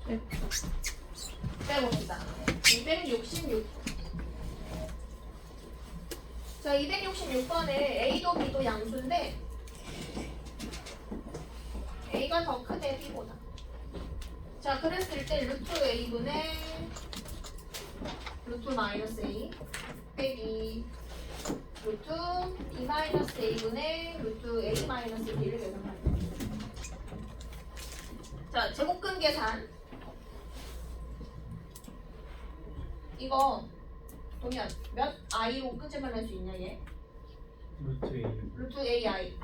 빼봅시다. 266. 자, 266번에 A도 B도 양수인데 A가 더 크대 B보다. 자, 그랬을 때 루트 A분의 루트 마이너스 A 빼기 루트 B 마이너스 A분의 루트 A 마이너스 B를 계산하는 거예요. 자, 제곱근 계산. 이거 동현 몇 i로 끄집어낼 수 있냐 얘? 루트 A. 루트 AI.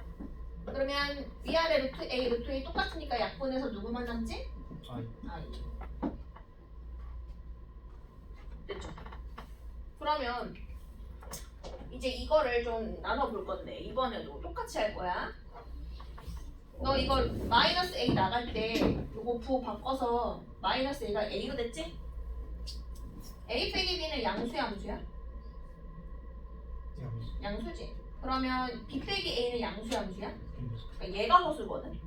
그러면 위아래 루트 A 똑같으니까 약분해서 누구만 남지? I. I. 됐죠? 그러면 이제 이거를 좀 나눠볼 건데 이번에도 똑같이 할 거야. 너 이거 마이너스 A 나갈 때 이거 부호 바꿔서 마이너스 A가 A로 됐지? A 빼기 B는 양수야 무수야? 양수. 양수지. 그러면 B 빼기 A는 양수야 무수야? 그러니까 얘가 허수거든.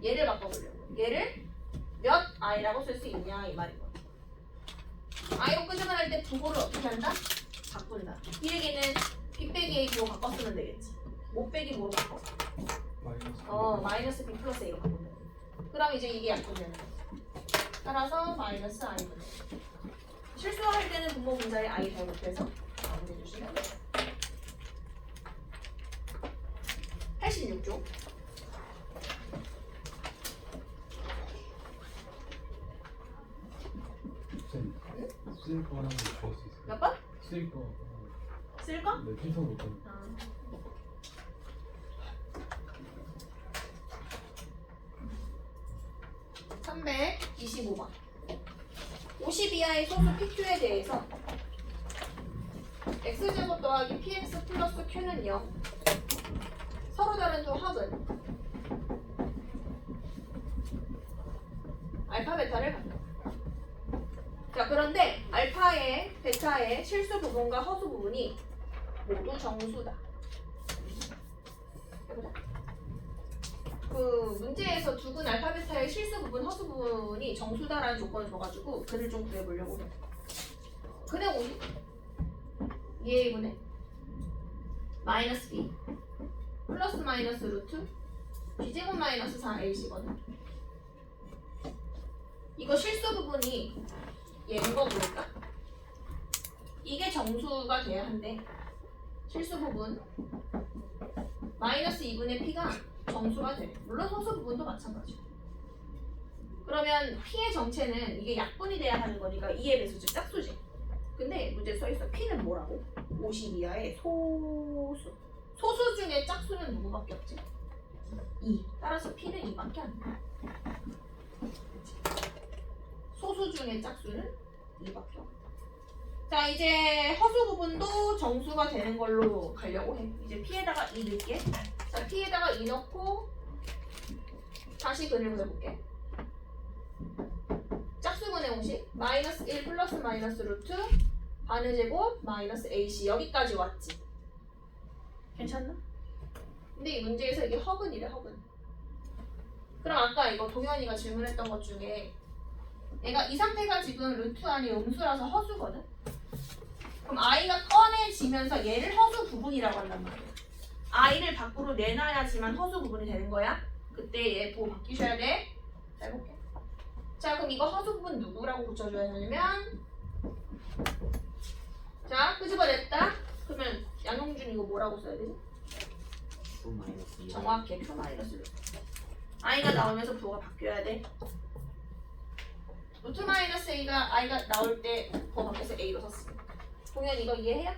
얘를 바꿔보려고. 얘를 몇 i라고 쓸 수 있냐 이 말이고. i로 끄집어낼 때 부호를 어떻게 한다? 바꾼다. 이 얘기는 B 빼기 A 부호 바꿔 쓰면 되겠지. 못 빼기 뭐로 바꿔? 마이너스. 마이너스 B 플러스 A로 바꾼다. 그럼 이제 이게 약분되는 거지. 따라서 마이너스 i분의 실수할 때는 분모 분자에 i 잘못해서 마무리해주시면 돼요. 86쪽. 쓸 거 하나 줄 수 있어요? 몇 번? 쓸 거. 쓸 거? 네, 필터 못 해. 325번. 50 이하의 소수 PQ에 대해서 x제곱 더하기 px 플러스 q는 0. 서로 다른 두 합은 알파 베타를 갖다. 자, 그런데 알파의 베타의 실수 부분과 허수 부분이 모두 정수다. 해보자. 그 문제에서 두근 알파 베타의 실수 부분, 허수 부분이 정수다라는 조건을 줘가지고 그를 좀 구해보려고 해. 근의 50 2a분의 마이너스 b 플러스 마이너스 루트 b제곱 마이너스 4ac거든. 이거 실수 부분이 얘인 거 보니까 이게 정수가 돼야 한대. 실수 부분 마이너스 2분의 p가 정수가 돼. 물론 소수 부분도 마찬가지고. 그러면 p의 정체는 이게 약분이 돼야 하는 거니까 2의 배수 즉 짝수지. 근데 문제 써있어. p는 뭐라고? 50 이하의 소수. 소수 중에 짝수는 누구밖에 없지? 2. 따라서 p는 2밖에 안 돼. 소수 중에 짝수는 2밖에 없다. 자, 이제 허수 부분도 정수가 되는 걸로 가려고 해. 이제 p에다가 2 넣을게. 자, p에다가 2 넣고 다시 근을 그려볼게. 짝수분의 50 마이너스 1 플러스 마이너스 루트 반의 제곱 마이너스 ac 여기까지 왔지. 괜찮나? 근데 이 문제에서 이게 허근이래. 허근. 그럼 아까 이거 동현이가 질문했던 것 중에 얘가 이 상태가 지금 루트 아니 음수라서 허수거든. 그럼 i가 꺼내지면서 얘를 허수 부분이라고 한단 말이야. i를 밖으로 내놔야지만 허수 부분이 되는 거야. 그때 얘 보고 바뀌셔야 돼. 자, 해볼게. 자, 그럼 이거 허수 부분 누구라고 붙여줘야 되냐면 자, 끄집어냈다. 그러면 양용준 이거 뭐라고 써야 되지? 정확해. q 마이너스 루트. i가 나오면서 부호가 바뀌어야 돼. 루트 마이너스 i가 나올 때 부호 바뀌어서 a로 썼어. 동현 이거 이해해요?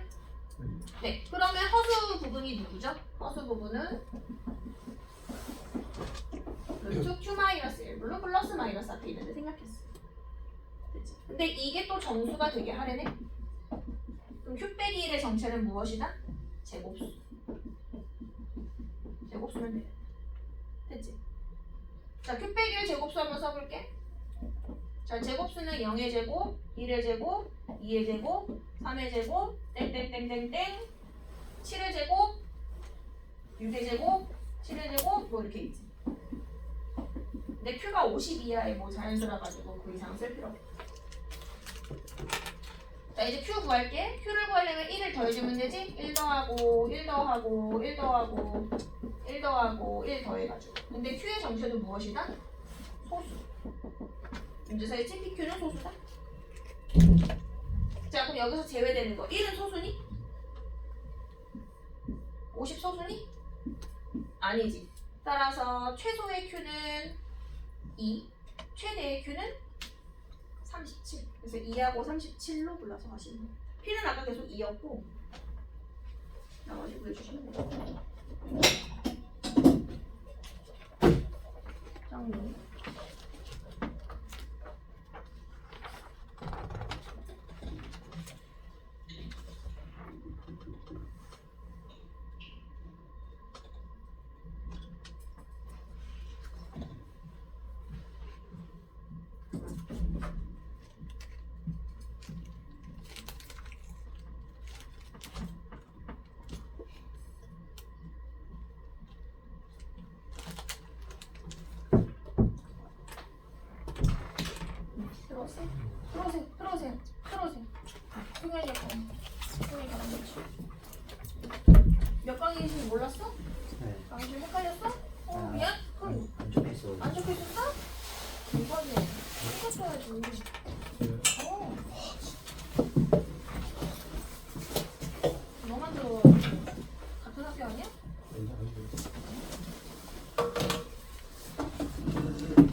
네. 그러면 허수 부분이 누구죠? 허수 부분은 루트 q 마이너스 1. 물론 플러스 마이너스 앞에 있는데 생각했어. 그치? 근데 이게 또 정수가 되게 하려네. 그럼 q 빼기 1의 정체는 무엇이다? 제곱수. 제곱수면 돼. 됐지? 자, q 빼기 1 제곱수 한번 써볼게. 자, 제곱수는 0의 제곱, 1의 제곱, 2의 제곱, 3의 제곱, 땡땡땡땡땡, 7의 제곱, 6의 제곱, 7의 제곱, 뭐 이렇게 있지. 근데 Q가 50 이하의 뭐 자연수라 가지고 그 이상 쓸 필요 없어. 자 이제 Q 구할게. Q를 구하려면 1을 더해주면 되지? 1 더하고 1 더하고 1 더하고 1 더하고 1 더해가지고. 근데 Q의 정체는 무엇이다? 소수. 문제에서 있지? PQ는 소수다. 자 그럼 여기서 제외되는 거 1은 소수니? 50 소수니? 아니지. 따라서 최소의 Q는 2, 최대의 Q는 37. 그래서 2하고 37로 불러서 하시면 돼요. P는 아까 계속 2였고 나머지 구해주시면 돼요. 정리. 들어오세요. 승현이 가라앉지. 몇 방인지 몰랐어? 네. 방금 헷갈렸어? 미안? 그럼 안 좋겠어. 안 적혀 있었어? 이번에 똑같아야지. 너만도 같은 학교 아니야?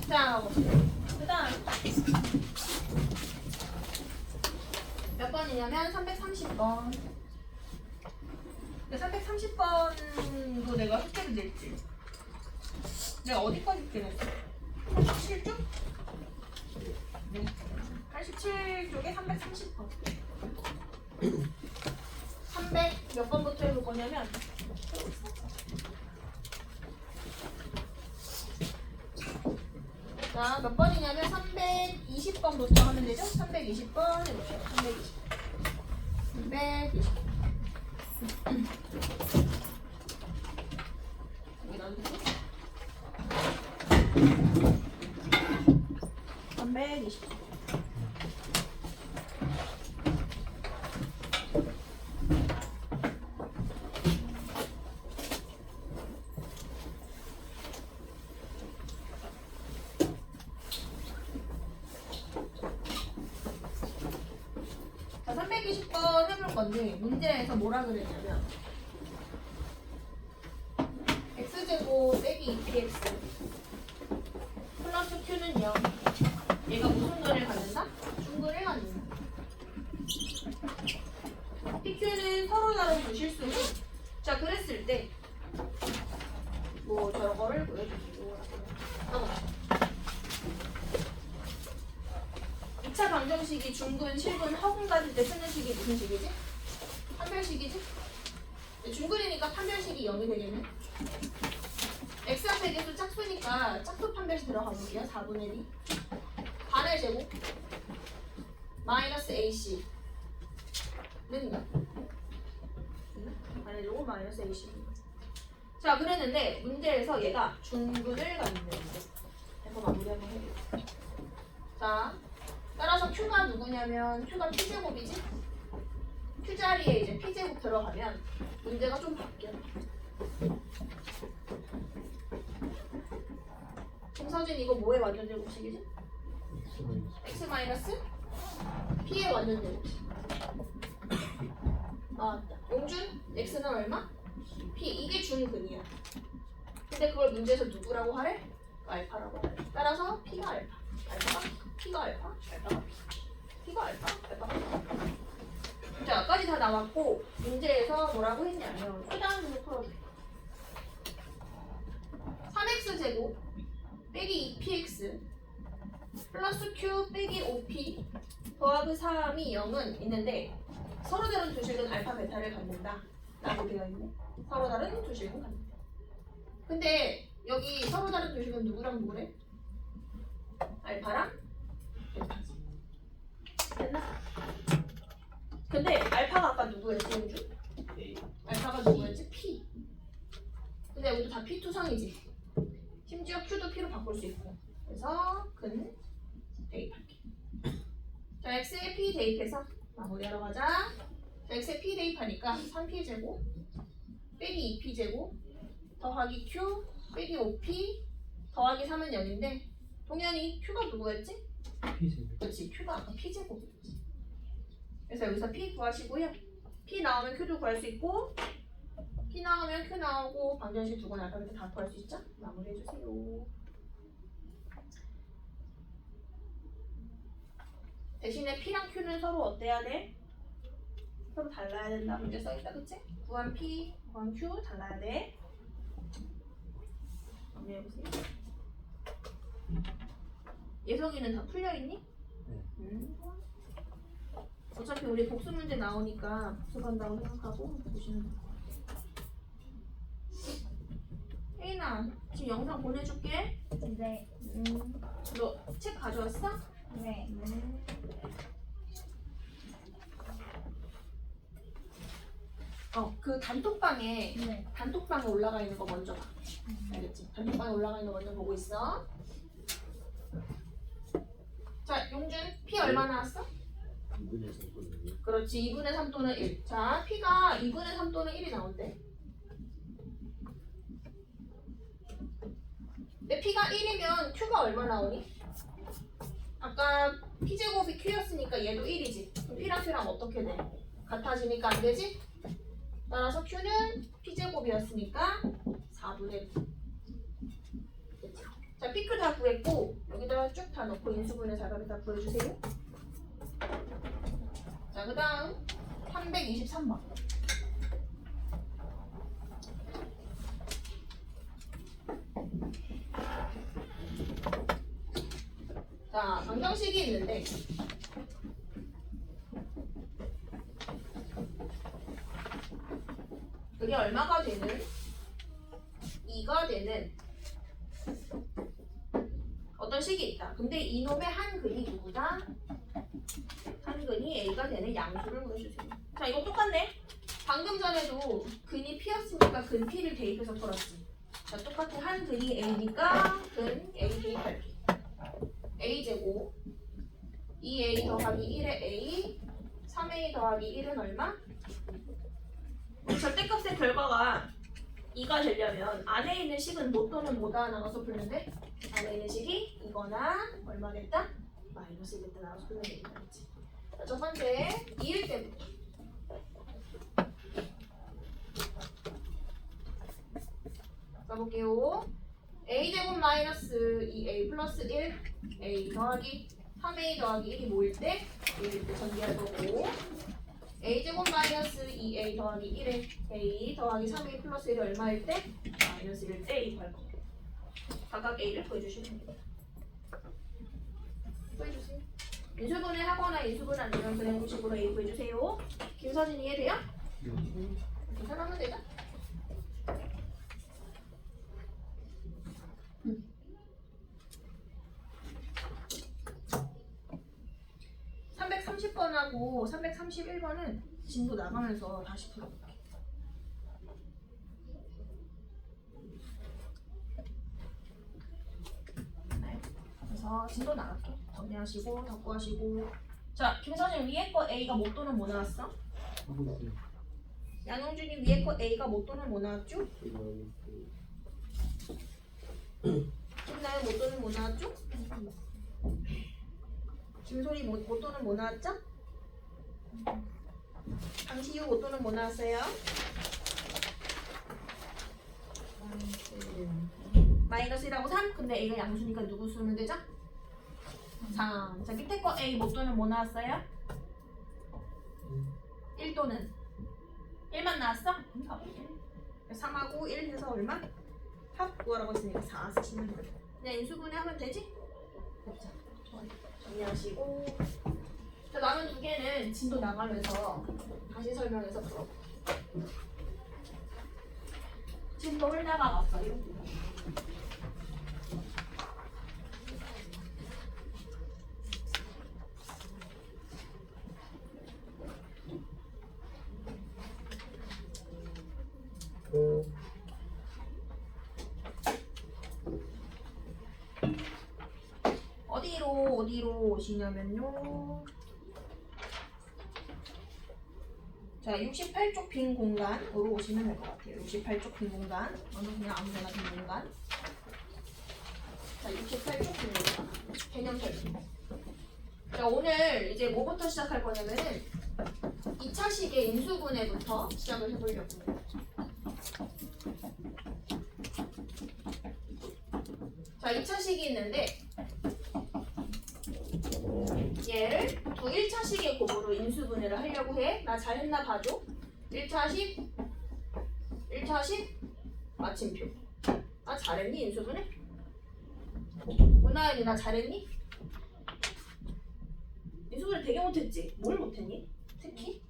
자, 그다음 몇 번이냐면 330번. 330번도 내가 숙제를 냈지. 내가 어디까지 숙제 냈어? 87쪽? 네. 87쪽에 330번. 300 몇 번부터 해볼 거냐면 자, 몇 번이냐면 320번부터 하면 되죠? 320번 해볼게요. 320. 여기 놔두고 320. 자, 320번 해볼 건데 문제에서 뭐라 그랬냐면 x제곱 빼기 2px 플러스 q는 0. 얘가 무슨 근을 갖는다? 중근을 갖는다. pq는 서로 다른 두 실수는 자 그랬을 때 뭐 저거를 보여주시고 2차 방정식이 중근, 실근, 허근 가질 때 쓰는 식이 무슨 식이지? 판별식이지? 중근이니까 판별식이 0이 되겠네. x 앞에 계속 짝수니까 짝수 판별식 들어가 볼게요. 4분의 2 반의 제곱 마이너스 ac 는가? 반의 제곱 마이너스 ac. 자 그랬는데 문제에서 얘가 중근을 갖는데 해서 마무리 한번 해볼게요. 자 따라서 q가 누구냐면 q가 p제곱이지? q 자리에 이제 p제곱 들어가면 문제가 좀 바뀌어. 김서진 이거 뭐의 완전 제곱식이지? x 마이너스 p의 완전 제곱식. 나왔다. 용준 x는 얼마? p. 이게 중근이야. 근데 그걸 문제에서 누구라고 하래? 알파라고 하래. 따라서 p가 알파. 알파가 p가 알파. 알파가 p가 알파. 알파가 p. 자, 여기까지 다 나왔고 문제에서 뭐라고 했냐면 그 다음 문제 풀어줄게. 3x제곱 빼기 2px 플러스 q 빼기 5p 더하기 3이 0은 있는데 서로 다른 두 식은 알파 베타를 갖는다 라고 되어 있네. 서로 다른 두 식은 갖는다. 근데 여기 서로 다른 두 식은 누구랑 누구래? 알파랑 베타지. 됐나? 근데 알파가 아까 누구였지, 용주? 알파가 누구였지? P. 근데 여기도 다 P 투성이지. 심지어 Q도 P로 바꿀 수 있고. 자, x에 p 대입해서 마무리하러 가자. 자, x에 p 대입하니까 3p 제곱 빼기 2p 제곱 더하기 q 빼기 5p 더하기 3은 0인데 동현이 q가 누구였지? P제곱. 그렇지, q가 아까 p 제곱이었지. 그래서 여기서 p 구하시고요. p 나오면 q도 구할 수 있고 p 나오면 q 나오고 방정식 두고 나가면 다 구할 수 있죠? 마무리해주세요. 대신에 p랑 q는 서로 어때야 돼? 서로 달라야 된다. 문제 써있다, 그치? 구한 p, 구한 q 달라야 돼. 정리해보세요. 예성이는 다 풀려있니? 네. 어차피 우리 복수 문제 나오니까 복습한다고 생각하고 보시면 돼. 혜인아, 지금 영상 보내줄게. 네. 너 책 가져왔어? 네. 그 단톡방에 네. 올라가 있는 거 먼저 봐. 알겠지? 단톡방에 올라가 있는 거 먼저 보고 있어. 자, 용준, P 얼마 나왔어? 2분의 3분의 그렇지, 2분의 3 또는 1. 자, P가 2분의 3 또는 1이 나온대. 근데 P가 1이면 Q가 얼마 나오니? 아까 P제곱이 Q였으니까 얘도 1이지. 그럼 P랑 Q랑 어떻게 돼? 같아지니까 안 되지? 따라서 Q는 P제곱이었으니까 4분의 9. 됐지? 자, Pq 다 구했고 여기다가 쭉 다 넣고 인수분해 작업에 다 구해주세요. 자, 그 다음 323번. 자, 방정식이 있는데 그게 얼마가 되는 2가 되는 어떤 식이 있다. 근데 이놈의 한 근이 누구다? 한 근이 A가 되는 양수를 구해주세요. 자, 이거 똑같네. 방금 전에도 근이 P였으니까 근 P를 대입해서 풀었지. 자, 똑같이 한 근이 A니까 근 A 대입할게. A제곱 2A 더하기 1의 A 3A 더하기 1은 얼마? 우리 절대값의 결과가 2가 되려면 안에 있는 식은 뭐 또는 뭐다 나눠서 풀면 돼? 안에 있는 식이 이거나 얼마겠다? 마이너스 1겠다 나눠서 풀면 되겠다. 자, 첫 번째 2일 때부터 써볼게요. a제곱 마이너스 2a 플러스 1 a 더하기 3a 더하기 1이 뭐일 때? 1일 때 전개할 거고 a제곱 마이너스 2a 더하기 1에 a 더하기 3a 플러스 1이 얼마일 때? 마이너스 1일 때 a 구할 거고 각각 a를 구해주시면 됩니다. 구해주세요. 인수분해 하거나 인수분해 안 되면 그냥 공식으로 a 구해주세요. 김서진 이해돼요? 계산하면 되죠? 330번하고 331번은 진도 나가면서 다시 풀어볼게. 네. 그래서 진도 나갈게. 정리하시고 덕구하시고. 자, 김서진 위에 거 A가 못 또는 뭐 나왔어? 하고 있어요. 양용준이 위에 거 A가 못 또는 뭐 나왔죠? 김나연 못 또는 뭐 나왔죠? 김소리 못 또는 뭐 나왔죠? 강시유 못 또는 뭐 나왔어요? 마이너스 1하고 3? 근데 A가 양수니까 누구 쓰면 되죠? 3. 자, 밑에 거 A 못 또는 뭐 나왔어요? 1 또는 1만 나왔어? 3하고 1 해서 얼마? 합 구하라고 했으니까 4 쓰시면 돼요. 그냥 인수분해 하면 되지? 됐죠? 좋아요. 정리하시고. 자, 남은 두 개는 진도 나가면서 다시 설명해서 풀어볼게요. 진도 홀다가 왔어요. 어디로 오시냐면요. 자, 68쪽 빈 공간으로 오시면 될 것 같아요. 68쪽 빈 공간. 어느 그냥 아무데나 빈 공간. 자, 68쪽 빈 공간. 개념 설명. 자, 오늘 이제 뭐부터 시작할 거냐면은 2차식의 인수분해부터 시작을 해보려고 해요. 자, 2차식이 있는데 얘를 두 1차식의 곱으로 인수분해를 하려고 해. 나 잘했나 봐줘. 1차식 마침표. 나 잘했니 인수분해? 문하연이 나 잘했니? 인수분해 되게 못했지? 뭘 못했니? 특히?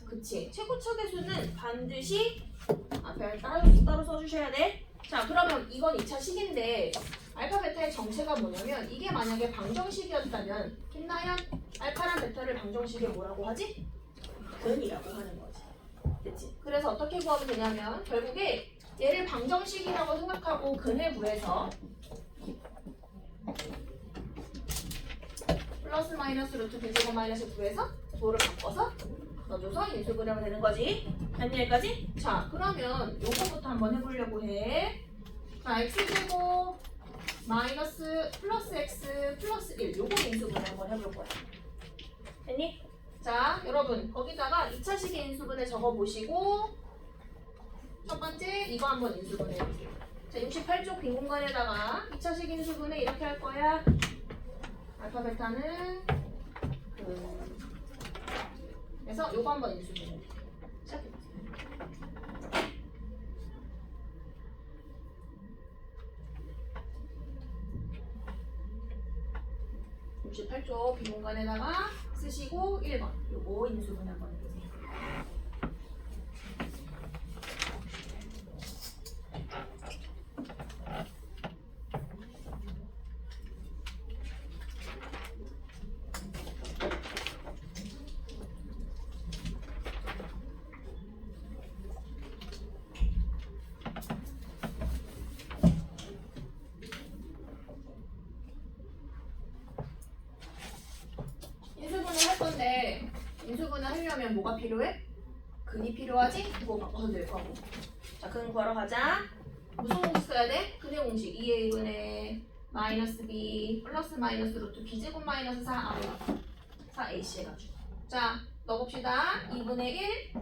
그치. 최고척의 수는 반드시 앞에 따로 써주셔야 돼. 자, 그러면 이건 2차식인데 알파 베타의 정체가 뭐냐면 이게 만약에 방정식이었다면 김나연 알파랑 베타를 방정식에 뭐라고 하지? 근이라고 하는 거지. 됐지? 그래서 어떻게 구하면 되냐면 결국에 얘를 방정식이라고 생각하고 근을 구해서 플러스 마이너스 루트 b제곱 마이너스 9에서 도를 바꿔서 넣어줘서 인수분해하면 되는 거지. 됐니 여기까지? 자, 그러면 요거부터 한번 해보려고 해. 자, x제곱 마이너스 플러스 x 플러스 1 요거 인수분해 한번 해볼 거야. 됐니? 자, 여러분 거기다가 2차식의 인수분해 적어보시고 첫 번째 이거 한번 인수분해 해볼게요. 자, 68쪽 빈 공간에다가 2차식 인수분해 이렇게 할 거야. 알파 베타는 그래서 요거 한번 인수분해 시작해보세요. 68쪽 빈 공간에다가 쓰시고 1번 요거 인수분해 한번 해보세요. 인수분해 할 건데 인수분해 하려면 뭐가 필요해? 근이 필요하지? 그거 바꿔서 될 거고. 자, 근 구하러 가자. 무슨 공식 써야 돼? 근의 공식 2의 1분의 마이너스 b 플러스 마이너스 루트 b제곱 마이너스 4ac 해가지고. 자, 넣어봅시다. 2분의 1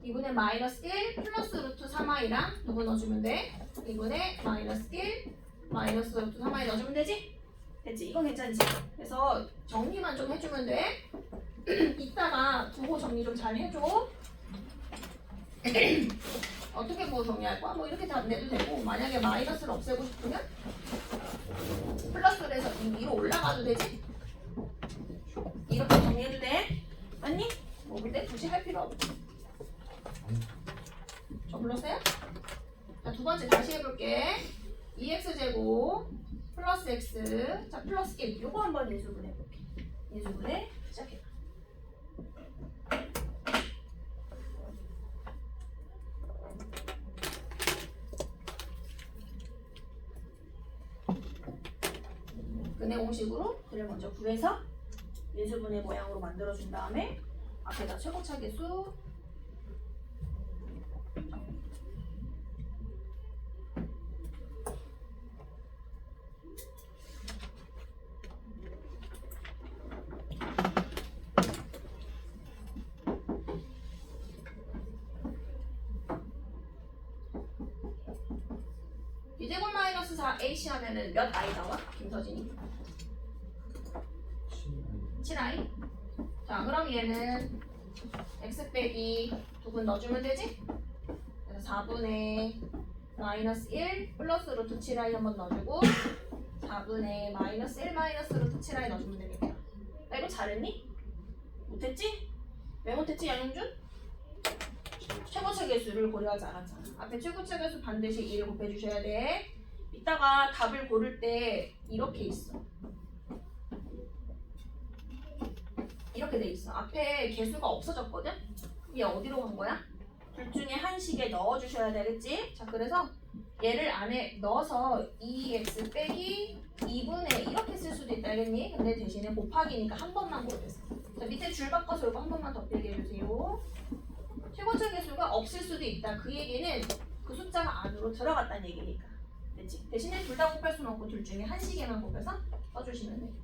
2분의 마이너스 1 플러스 루트 3i랑 누구 넣어주면 돼? 2분의 마이너스 1 마이너스 루트 3i 넣어주면 되지? 됐지? 이건 괜찮지? 그래서 정리만 좀 해주면 돼. 이따가 두고 정리 좀 잘 해줘. 어떻게 뭐 정리할 거야? 뭐 이렇게 다 내도 되고 만약에 마이너스를 없애고 싶으면 플러스를 해서 이 위로 올라가도 되지? 이렇게 정리해도 돼? 맞니? 뭐 근데 굳이 할 필요 없지. 저 불렀어요? 자, 두 번째 다시 해볼게. 2x제곱 플러스 x 자 플러스 1 요거 한번 인수분해 해볼게. 인수분해 시작해. 근의 공식으로 그를 먼저 구해서 인수분해 모양으로 만들어준 다음에 앞에다 최고차계수 b제곱 마이너스 4ac 하면은 몇 i 나와? 김서진이? 7i. 자, 그럼 얘는 x 빼기 두근 넣어주면 되지? 그래서 4분의 마이너스 1 플러스 루트 7i 한번 넣어주고 4분의 마이너스 1 마이너스 루트 7i 넣어주면 되겠다. 나 이거 잘했니? 못했지? 왜 못했지 양용준? 최고차 계수를 고려하지 않았잖아. 앞에 최고차 계수 반드시 2를 곱해주셔야 돼. 이따가 답을 고를 때 이렇게 있어. 이렇게 돼 있어. 앞에 개수가 없어졌거든? 얘 어디로 간 거야? 둘 중에 한 식에 넣어주셔야 되겠지? 자, 그래서 얘를 안에 넣어서 2x 빼기 2분의 이렇게 쓸 수도 있다 알겠니? 근데 대신에 곱하기니까 한 번만 곱했어. 자, 밑에 줄 바꿔서 이거 한 번만 더 빼게 해주세요. 최고차 계수가 없을 수도 있다. 그 얘기는 그 숫자가 안으로 들어갔다는 얘기니까. 됐지? 대신에 둘 다 곱할 수는 없고 둘 중에 한 시계만 곱해서 써주시면 되겠다.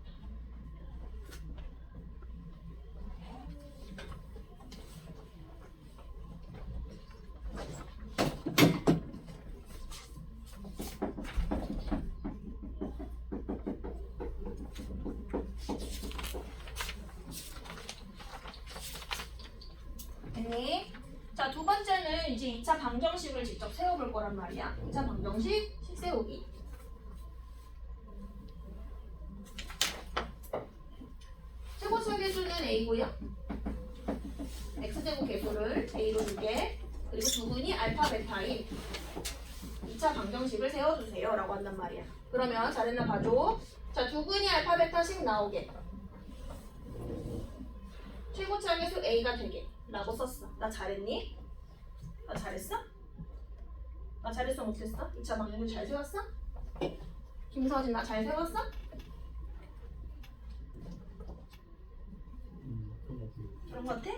됐니? 자, 두 번째는 이제 2차 방정식을 직접 세워볼 거란 말이야. 2차 방정식 식 세우기. 최고차 계수는 a고요. x제곱 계수를 a로 줄게. 그리고 두분이 알파 베타인 2차 방정식을 세워주세요 라고 한단 말이야. 그러면 잘했나 봐줘. 자, 두근이 알파 베타씩 나오게. 최고차 계수 a가 되게 라고 썼어. 나 잘했니? 나 잘했어? 나 잘했어 못했어? 2차 방정식 잘 세웠어? 김서진 나 잘 세웠어? 그런 거 같아?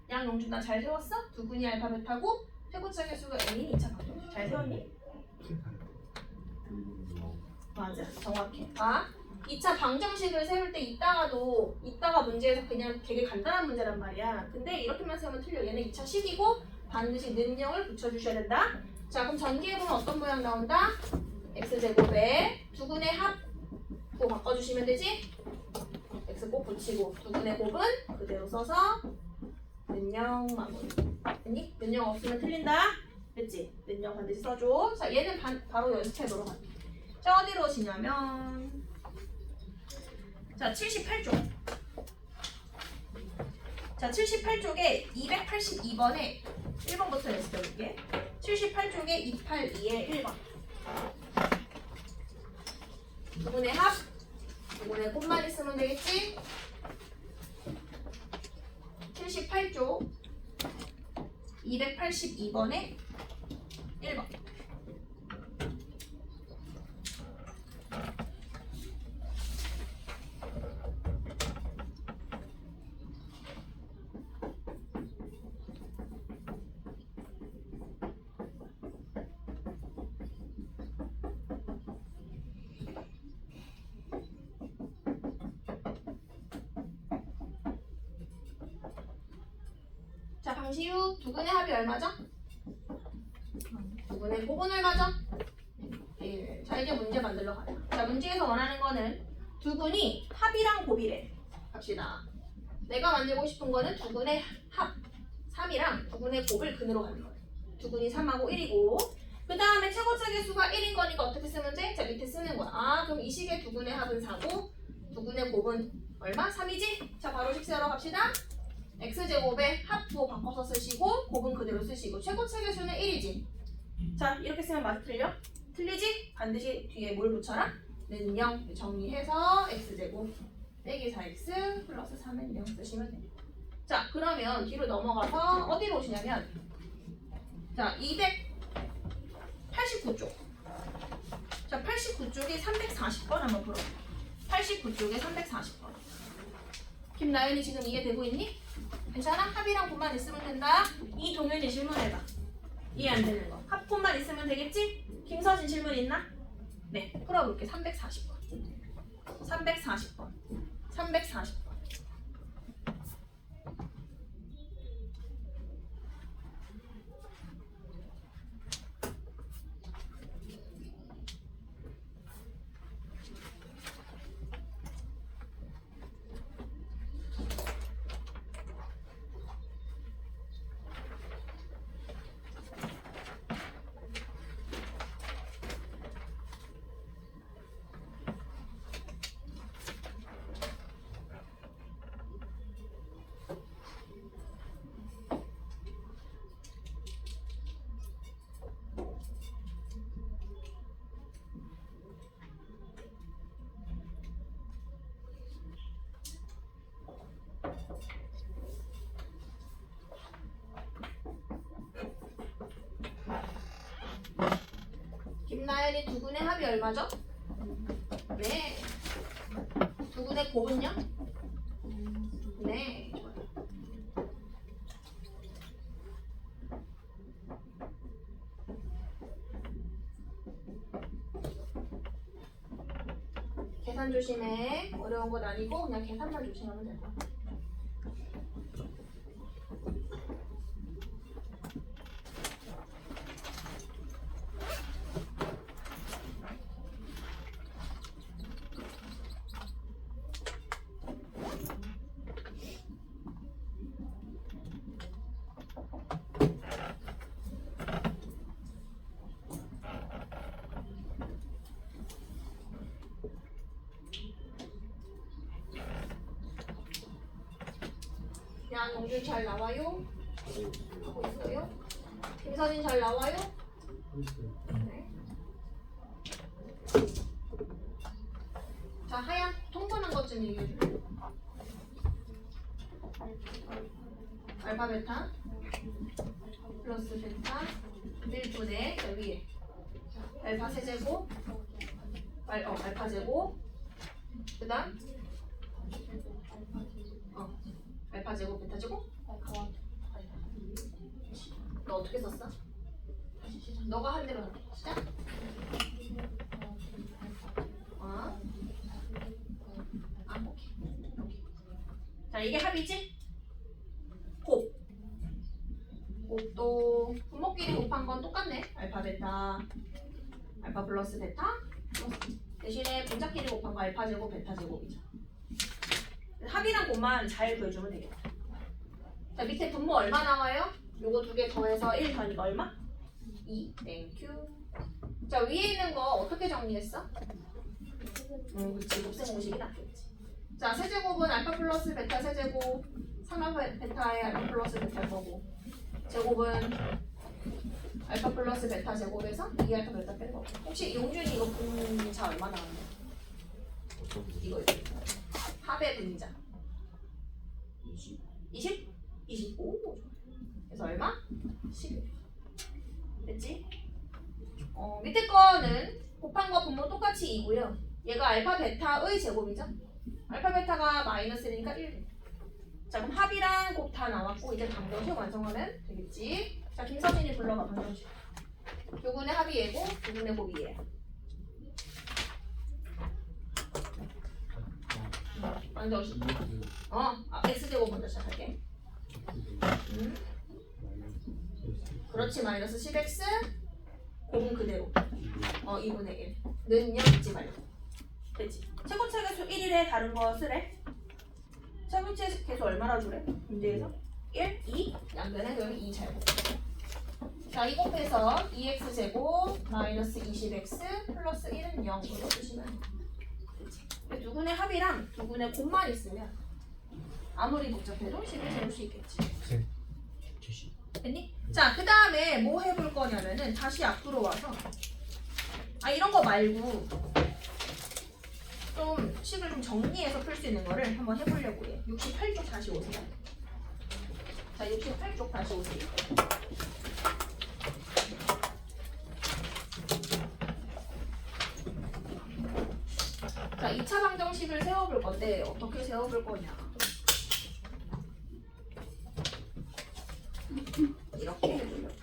양용준 나 잘 세웠어? 두근이 알파 베타고 최고차 계수가 a인 2차 방정식 잘 세웠니? 맞아, 정확해. 아, 2차 방정식을 세울 때 이따가 문제에서 그냥 되게 간단한 문제란 말이야. 근데 이렇게만 세우면 틀려. 얘는 2차 식이고 반드시 는영을 붙여주셔야 된다. 자, 그럼 전기해보면 어떤 모양 나온다? x제곱에 두근의 합고 바꿔주시면 되지? x 꼭 붙이고 두근의 곱은 그대로 써서 는영 마무리. 됐니? 는영 없으면 틀린다. 됐지? 는영 반드시 써줘. 자, 얘는 바로 연습해보러 갈게. 자, 어디로 오시냐면 자, 78쪽. 자, 78쪽에 282번에 1번부터 연습해볼게. 78쪽에 282에 1번. 두분의 합, 두분의 곱만 있으면 되겠지? 78쪽 282번에 1번. 자, 방시우 두근의 합이 얼마죠? 두근의 곱은 얼마죠? 1. 자, 이제 문제 만들러 가자. 자, 문제에서 원하는 거는 두근이 합이랑 곱이래. 갑시다. 내가 만들고 싶은 거는 두근의 합 3이랑 두근의 곱을 근으로 가는 거야. 두근이 3하고 1이고 그 다음에 최고차 계수가 1인 거니까 어떻게 쓰면 돼? 자, 밑에 쓰는 거야. 아, 그럼 이 식의 두근의 합은 4고 두근의 곱은 얼마? 3이지? 자, 바로 식세하러 갑시다. x제곱에 합도 바꿔서 쓰시고 곱은 그대로 쓰시고 최고차 계수는 1이지. 자, 이렇게 쓰면 맞아 틀려? 틀리지? 반드시 뒤에 뭘 붙여라? 는 0 정리해서 x제곱 빼기 4x 플러스 3은 0 쓰시면 됩니다. 자, 그러면 뒤로 넘어가서 어디로 오시냐면 자, 289쪽. 자, 89쪽에 340번 한번 풀어. 89쪽에 340번. 김나연이 지금 이해되고 있니? 괜찮아? 합이랑 곱만 있으면 된다. 이 동현이 질문해봐. 이해 안 되는 거. 합 곱만 있으면 되겠지? 김서진 질문 있나? 네, 풀어볼게. 340번. 340번. 340번. 김나연이 두근의 합이 얼마죠? 네. 두근의 곱은요? 네. 좋아요. 계산 조심해. 어려운 건 아니고 그냥 계산만 조심하면 될 거야. 양용준 잘 나와요? 하고 있어요? 김서진 잘 나와요? 하고 있어요. 네. 자, 하얀 통분한 것 좀 얘기해줄래? 알파 베타 플러스 베타 1분의 여기에 알파 세제곱 알파 제곱 그 다음 알파 제곱 베타 제곱 너 어떻게 썼어? 너가 한 대로 할게. 시작. 오케이. 자, 이게 합이지? 곱도 분모끼리 곱한 건 똑같네. 알파 베타 알파 플러스 베타 대신에 분자끼리 곱한 거 알파 제곱 베타 제곱이죠. 합이랑 곱만 잘 구해주면 되겠다. 자, 밑에 분모 얼마 나와요? 요거 두 개 더해서 1 더하니까 얼마? 2. 땡큐. 자, 위에 있는 거 어떻게 정리했어? 그치. 곱셈 공식이 낫겠지. 자, 세제곱은 알파 플러스 베타 세제곱 3알파 베타의 알파 플러스 베타일 거고 제곱은 알파 플러스 베타 제곱에서 2알파 베타 빼는 거고. 혹시 용준이 이거 분자 얼마 나왔냐? 이거 합의 분자 20? 25? 그래서 얼마? 11. 됐지? 밑에 거는 곱한 거 분모 똑같이 2고요. 얘가 알파 베타의 제곱이죠? 알파 베타가 마이너스니까 1. 자, 그럼 합이랑 곱 다 나왔고 이제 방정식 완성하면 되겠지? 자, 김서진이 불러봐 방정식. 요분의 합이 얘고 요분의 곱이 얘야. 방정식. x제곱 먼저 시작할게. 그렇지. 마이너스 10x 곱은 그대로 2분의 1는요 잊지 말고. 됐지? 최고차 계수 1이래. 다른 거 쓰래. 최고차 계수 얼마나 주래? 문제에서 1, 2 양변에 여기 2 제곱. 자, 이 곱해서 2x 제곱 마이너스 20x 플러스 1은 0으로 쓰시면 되지. 두 분의 합이랑 두 분의 곱만 있으면 아무리 복잡해도 식을 세울 수 있겠지. 네. 됐니? 자, 그 다음에 뭐 해볼 거냐면은 다시 앞으로 와서 이런 거 말고 좀 식을 좀 정리해서 풀 수 있는 거를 한번 해보려고 해. 68쪽 다시 오세요. 자, 68쪽 다시 오세요. 자, 2차 방정식을 세워볼 건데 어떻게 세워볼 거냐. 이렇게 해보려고.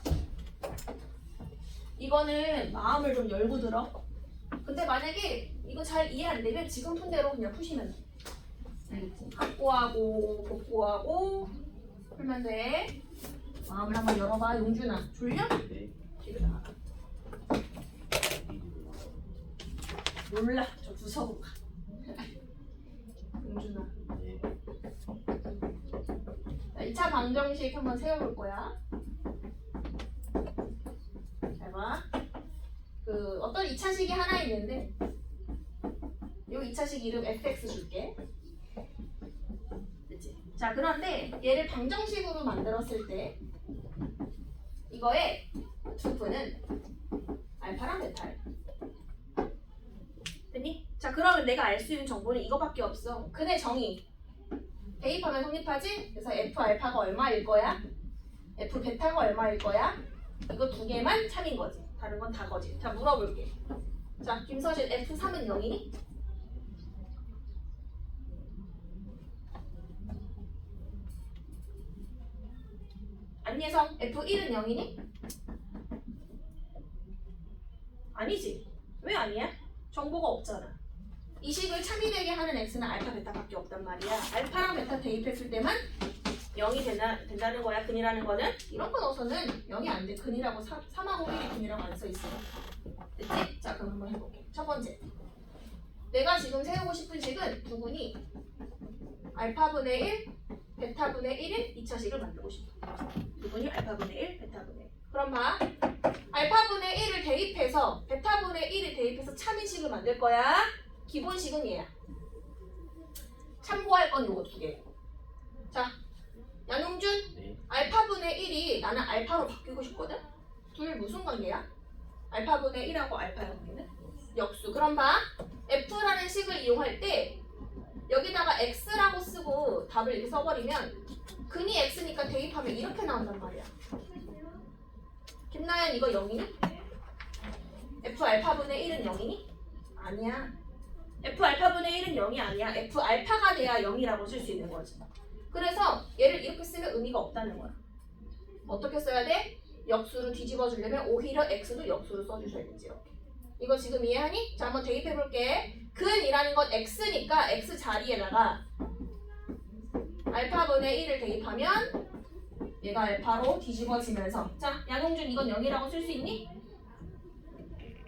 이거는 마음을 좀 열고 들어. 근데 만약에 이거 잘 이해 안 되면 지금 푼 대로 그냥 푸시면 돼. 알겠지? 합구하고 곱구하고 풀면 돼. 마음을 한번 열어봐. 용준아, 졸려? 네. 뒤로 나가. 몰라. 저 무서워. 용준아. 네. 자, 2차 방정식 한번 세워볼 거야. 잘 봐. 어떤 2차식이 하나 있는데 요 2차식 이름 fx 줄게. 그치? 자, 그런데 얘를 방정식으로 만들었을 때 이거의 두분은 알파랑 베타야. 됐니? 자, 그러면 내가 알 수 있는 정보는 이거밖에 없어. 근의 정의 대입하면 성립하지? 그래서 f 알파가 얼마일 거야? f 베타가 얼마일 거야? 이거 두 개만 참인 거지. 다른 건 다 거지. 자, 물어볼게. 자, 김서진 F3은 0이니? 안예성 F1은 0이니? 아니지. 왜 아니야? 정보가 없잖아. 이 식을 참이되게 하는 x는 알파 베타밖에 없단 말이야. 알파랑 베타 대입했을 때만 0이 된다는 거야. 근이라는 거는. 이런 거 넣어서는 0이 안 돼. 근이라고 3하고 1이 근이라고 안 써있어. 됐지? 자 그럼 한번 해볼게. 첫 번째, 내가 지금 세우고 싶은 식은 두근이 알파분의 1, 베타분의 1인 2차식을 만들고 싶어. 두근이 알파분의 1, 베타분의 1. 그럼 봐. 알파분의 1을 대입해서 베타분의 1을 대입해서 참인식을 만들 거야. 기본식은 얘야. 참고할 건 요거 두 개. 자, 양용준, 네. 알파분의 1이 나는 알파로 바뀌고 싶거든? 둘 무슨 관계야? 알파분의 1하고 알파의 관계는? 역수. 그럼 봐. F라는 식을 이용할 때 여기다가 X라고 쓰고 답을 이렇게 써버리면 근이 X니까 대입하면 이렇게 나온단 말이야. 김나연 이거 0이니? F 알파분의 1은 0이니? 아니야. F 알파분의 1은 0이 아니야. F 알파가 돼야 0이라고 쓸 수 있는 거지. 그래서 얘를 이렇게 쓰면 의미가 없다는 거야. 어떻게 써야 돼? 역수로 뒤집어 주려면 오히려 X도 역수로 써주셔야겠지. 이렇게. 이거 지금 이해하니? 자 한번 대입해볼게. 근이라는 건 X니까 X 자리에다가 알파분의 1을 대입하면 얘가 알파로 뒤집어지면서 자 양용준 이건 0이라고 쓸 수 있니?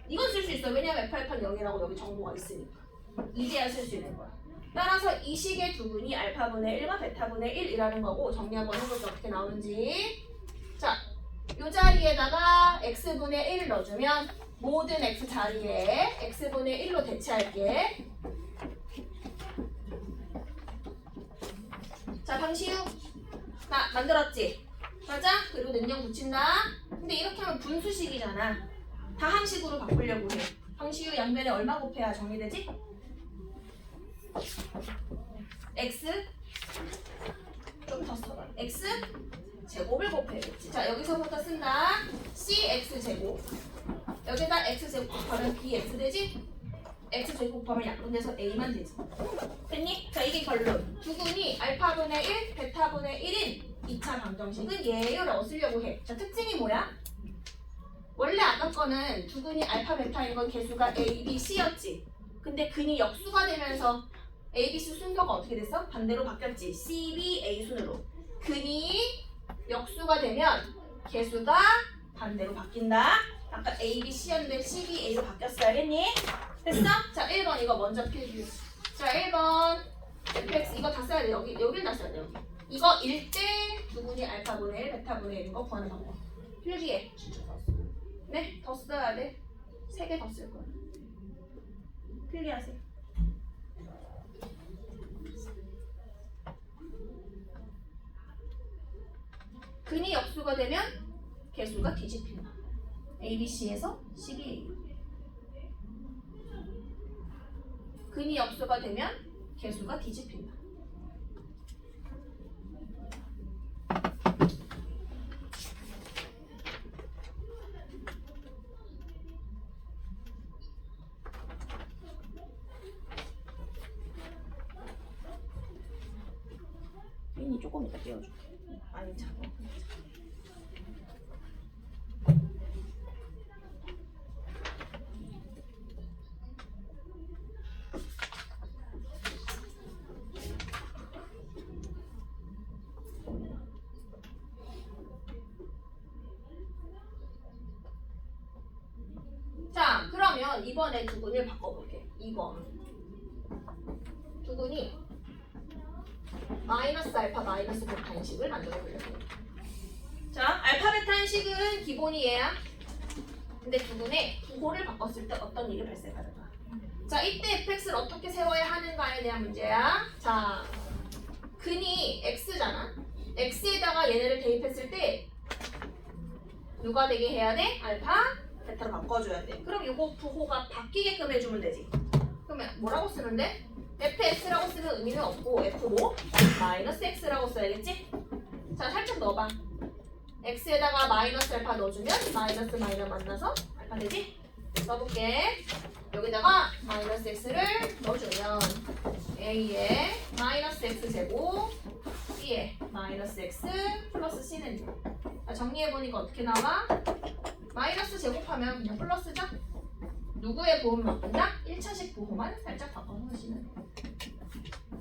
이건 쓸 수 있어. 왜냐면 F 알파는 0이라고 여기 정보가 있으니까. 이제야 쓸 수 있는 거야. 따라서 이 식의 두근이 알파분의 1과 베타분의 1이라는 거고 정리 한번 해볼게 어떻게 나오는지. 자, 이 자리에다가 x분의 1을 넣어주면 모든 x 자리에 x분의 1로 대체할게. 자, 방시우. 나 만들었지? 맞아? 그리고 능력 붙인다. 근데 이렇게 하면 분수식이잖아. 다항식으로 바꾸려고 해. 방시우 양변에 얼마 곱해야 정리되지? x 좀 더 써봐. x 제곱을 곱해야겠지. 자 여기서부터 쓴다. cx 제곱 여기다 x 제곱 곱하면 bx 되지? x 제곱 곱하면 약분돼서 a만 되지. 됐니? 자 이게 결론. 두근이 알파분의 1, 베타분의 1인 2차 방정식은 얘요라고 쓰려고 해. 자 특징이 뭐야? 원래 아까 거는 두근이 알파 베타인 건 개수가 a, b, c였지. 근데 근이 역수가 되면서 A, B, C 순서가 어떻게 됐어? 반대로 바뀌었지. C, B, A 순으로. 근이 역수가 되면 개수가 반대로 바뀐다. 아까 A, B, C였는데 C, B, A로 바뀌었어야겠니? 됐어? 자, 1번 이거 먼저 필기. 자, 1번 fx 이거 다 써야 돼. 여기를 다 써야 돼. 여기. 이거 1대 두근이 알파분의 1, 베타분의 1인 거 구하는 방법. 필기해. 진짜 다 쓰고. 네, 더 써야 돼. 3개 더 쓸 거야. 필기하세요. 근이 역수가 되면 개수가 뒤집힌다. A, B, C에서 C, B, A. 근이 역수가 되면 개수가 뒤집힌다. 이 조금 이따 띄워줄게. 아니 잠깐. 자, 그러면 이번에 두근을 바꿔볼게. 2번. 두근이 마이너스 알파 마이너스 베타인 식을 만들어 보려고 해. 자, 알파 베타인 식은 기본이 얘야. 근데 두근의 부호를 바꿨을 때 어떤 일이 발생하는가. 자, 이때 fx를 어떻게 세워야 하는가에 대한 문제야. 자, 근이 x잖아. x에다가 얘네를 대입했을 때 누가 되게 해야 돼? 알파, 베타로 바꿔줘야 돼. 그럼 이거 부호가 바뀌게끔 해주면 되지. 그러면 뭐라고 쓰면 돼? fx라고 쓰면 의미는 없고 f5 마이너스 x라고 써야겠지? 자, 살짝 넣어봐. x에다가 마이너스 알파 넣어주면 마이너스 마이너스 만나서 알파 되지? 써볼게. 여기다가 마이너스 x를 넣어주면 a에 마이너스 x 제곱 b에 마이너스 x 플러스 c는 6. 자, 정리해보니까 어떻게 나와? 마이너스 제곱하면 그냥 플러스죠? 누구의 부호만 바꾼다? 1차식 부호만 살짝 바꿔놓으시면 돼요.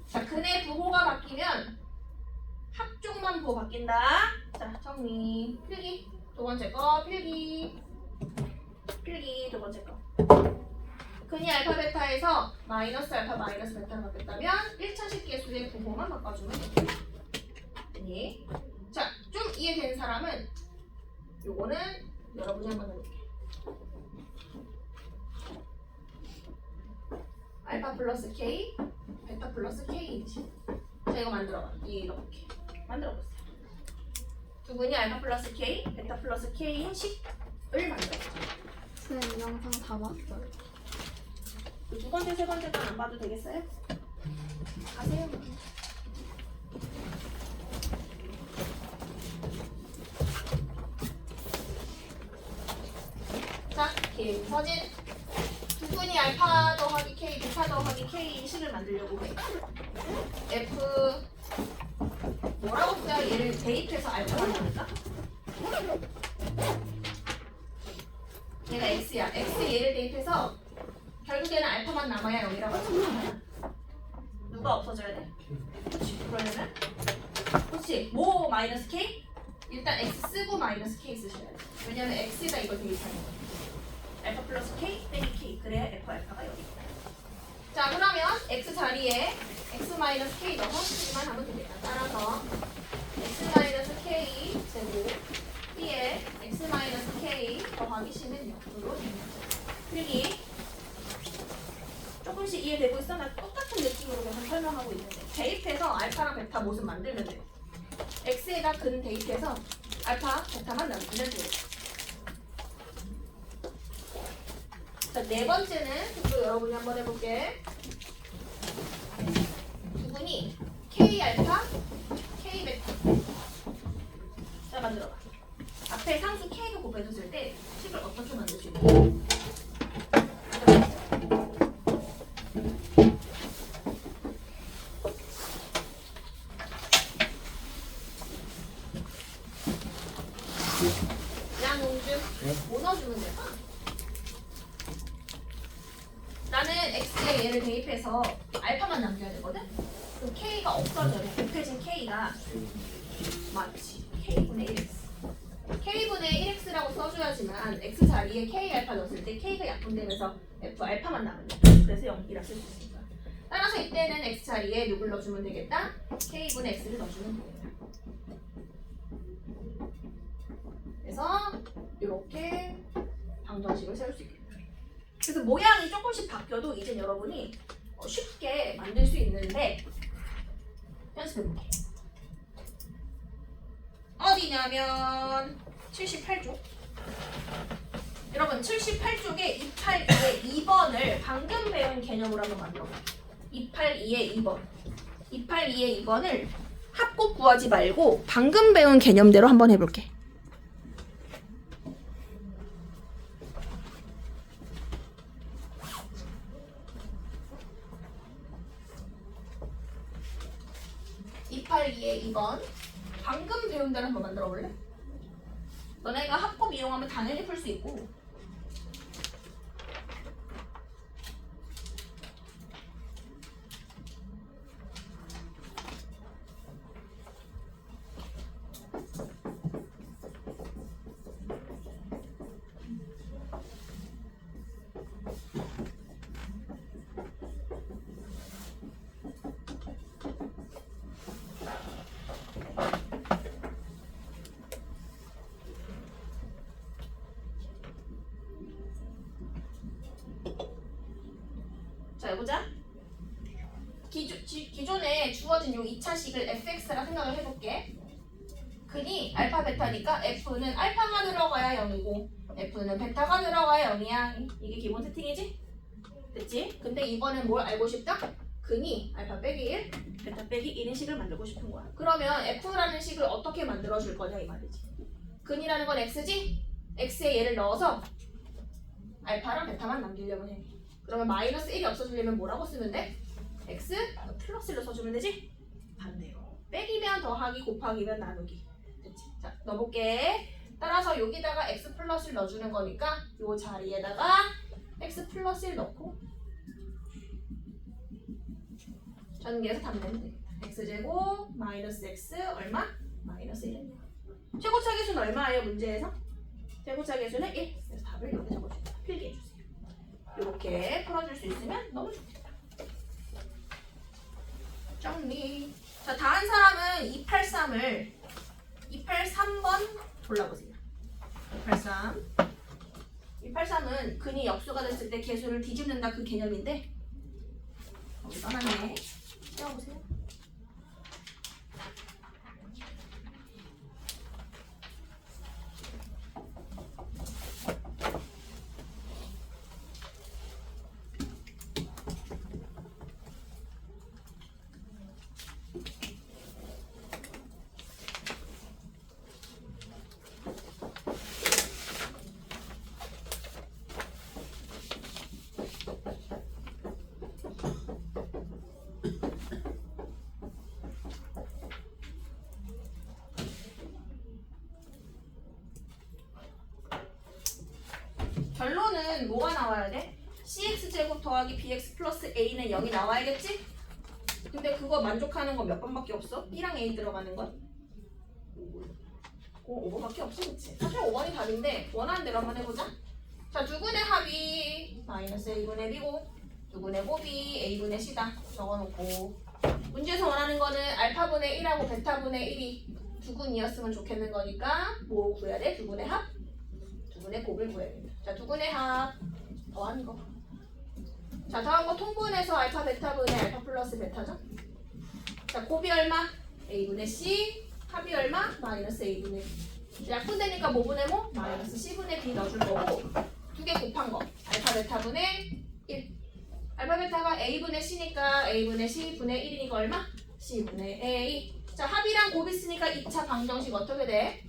자, 근의 부호가 바뀌면 합종만 부호 바뀐다. 자, 정리. 필기. 두 번째 거 필기. 필기 두 번째 거. 근이 알파 베타에서 마이너스 알파 마이너스 베타로 바뀌었다면 1차식 계수의 부호만 바꿔주면 돼요. 네. 자, 좀 이해되는 사람은 요거는 여러분이 한번 해볼게요. 알파 플러스 K, 베타 플러스 K이지. 자, 이거 만들어봐. 이렇게 만들어보세요. 두 분이 알파 플러스 K, 베타 플러스 K인 식을 만들어보세요. 쌤 영상 다 봤어요. 두 번째, 세 번째 건 안 봐도 되겠어요? 가세요. 자, 김서진. 두 분이 알파 더하기 K, 베타 더하기 K 식을 만들려고 해. F 뭐라고 써야 얘를 대입해서 알파 만들까? 얘가 X야. X 얘를 대입해서 결국에는 알파만 남아야 0이라고 할 수 있잖아. 누가 없어져야 돼? 그렇지. 그러려면 그렇지. 뭐 마이너스 K? 일단 X 쓰고 마이너스 K 쓰셔야 돼. 왜냐면 X에다 이걸 대입하는 거야. 알파 플러스 K 빼기 K. 그래야 F 알파가 여기 있다. 자, 그러면 X 자리에 X 마이너스 K 넣어주기만 하면 되겠다. 따라서 X 마이너스 K 제곱 B에 X 마이너스 K 더하기 C는 0으로 됩니다. 필기. 조금씩 이해되고 있어? 나 똑같은 느낌으로 계속 설명하고 있는데 대입해서 알파랑 베타 모습 만들면 돼요. X에다 근 대입해서 알파, 베타만 남기면 돼요. 자, 네 번째는 또 여러분이 한번 해볼게. 두 분이 K 알파, K 베타. 자, 만들어봐. 앞에 상수 K가 곱해줬을 때 식을 어떻게 만들 수 있나요? 뭐 넣어주면 될까? 나는 X에 얘를 대입해서 알파만 남겨야 되거든? 그럼 K가 없어져요. 곱해진 K가 맞지. K분의 1X. K분의 1X라고 써줘야지만 X 자리에 K 알파 넣었을 때 K가 약분되면서 F 알파만 남는다. 그래서 0이라 쓸 수 있으니까. 따라서 이때는 X 자리에 누굴 넣어주면 되겠다? K분의 X를 넣어주면 되겠다. 그래서 이렇게 방정식을 세울 수 있겠다. 그래서 모양이 조금씩 바뀌어도 이제 여러분이 쉽게 만들 수 있는데 연습해볼게요. 어디냐면 78쪽. 여러분 78쪽에 282의 2번을 방금 배운 개념으로 한번 만들어볼게요. 282의 2번. 282의 2번을 합곱 구하지 말고 방금 배운 개념대로 한번 해볼게. 의 2번 방금 배운 대로 한번 만들어 볼래? 너네가 합곱 이용하면 당연히 풀 수 있고 자, 해보자. 기존에 주어진 요 2차식을 fx라 생각을 해볼게. 근이 알파 베타니까 f는 알파가 들어가야 0이고 f는 베타가 들어가야 0이야. 이게 기본 세팅이지? 됐지? 근데 이번엔 뭘 알고 싶다? 근이 알파 빼기 1, 베타 빼기 1인 식을 만들고 싶은 거야. 그러면 f라는 식을 어떻게 만들어줄 거냐 이 말이지. 근이라는 건 x지? x에 얘를 넣어서 알파랑 베타만 남기려고 해. 그러면 마이너스 1이 없어지려면 뭐라고 쓰면 돼? x 플러스 1로 써주면 되지? 반대로. 빼기면 더하기, 곱하기면 나누기. 됐지? 자, 넣어볼게. 따라서 여기다가 x 플러스를 넣어주는 거니까 요 자리에다가 x 플러스 1 넣고 전개해서 답 내면 되겠다. x제곱 마이너스 x 얼마? 마이너스 1이냐. 최고차 계수는 얼마예요? 문제에서? 최고차 계수는 1. 그래서 답을 여기 적어주세요. 필기해주세요. 이렇게 풀어줄 수 있으면 너무 좋겠다. 정리. 자, 다른 사람은 283번 골라보세요. 283은 근이 역수가 됐을 때 계수를 뒤집는다 그 개념인데 여기 떠났네. 떼어보세요. 결론은 뭐가 나와야 돼? cx제곱 더하기 bx 플러스 a는 0이 나와야겠지? 근데 그거 만족하는 건 몇 번밖에 없어? b랑 a 들어가는 건? 5번밖에 없어, 그치? 사실 5번이 답인데 원하는 대로 한번 해보자. 자, 두근의 합이 마이너스 a분의 b고 두근의 곱이 a분의 c다. 적어놓고 문제에서 원하는 거는 알파분의 1하고 베타분의 1이 두근이었으면 좋겠는 거니까 뭐 구해야 돼? 두근의 합? 두근의 곱을 구해야 된다. 자, 두근의 합 더하는 거. 자, 다음 거 통분해서 알파 베타분의 알파 플러스 베타죠. 자, 곱이 얼마? a분의 c. 합이 얼마? 마이너스 a분의 b. 약분되니까 뭐분의 뭐? 마이너스 c분의 b 넣어줄 거고 두 개 곱한 거. 알파 베타분의 1. 알파 베타가 a분의 c니까 a분의 c분의 1이니까 얼마? c분의 a. 자, 합이랑 곱 있으니까 2차 방정식 어떻게 돼?